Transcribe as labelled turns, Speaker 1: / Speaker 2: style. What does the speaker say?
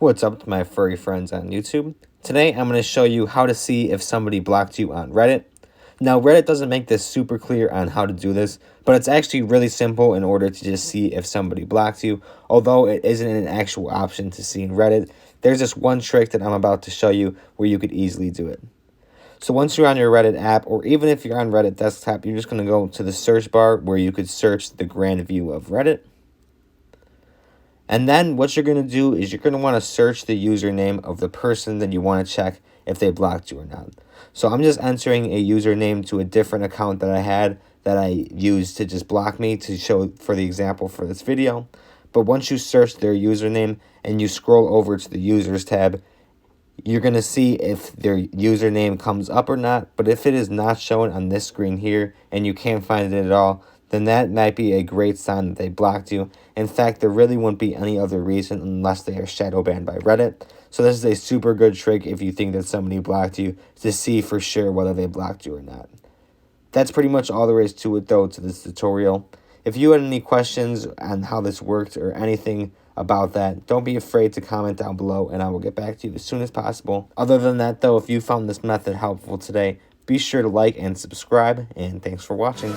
Speaker 1: What's up to my furry friends on YouTube? Today I'm going to show you how to see if somebody blocked you on Reddit. Now Reddit doesn't make this super clear on how to do this, but it's actually really simple in order to just see if somebody blocked you. Although it isn't an actual option to see in Reddit, there's this one trick that I'm about to show you where you could easily do it. So once you're on your Reddit app, or even if you're on Reddit desktop, you're just going to go to the search bar where you could search the grand view of Reddit. And then what you're going to do is you're going to want to search the username of the person that you want to check if they blocked you or not. So I'm just entering a username to a different account that I had that I used to just block me to show for the example for this video. But once you search their username and you scroll over to the users tab, you're going to see if their username comes up or not. But if it is not shown on this screen here and you can't find it at all, then that might be a great sign that they blocked you. In fact, there really wouldn't be any other reason unless they are shadow banned by Reddit. So this is a super good trick if you think that somebody blocked you to see for sure whether they blocked you or not. That's pretty much all there is to it though to this tutorial. If you had any questions on how this worked or anything about that, don't be afraid to comment down below and I will get back to you as soon as possible. Other than that though, if you found this method helpful today, be sure to like and subscribe, and thanks for watching.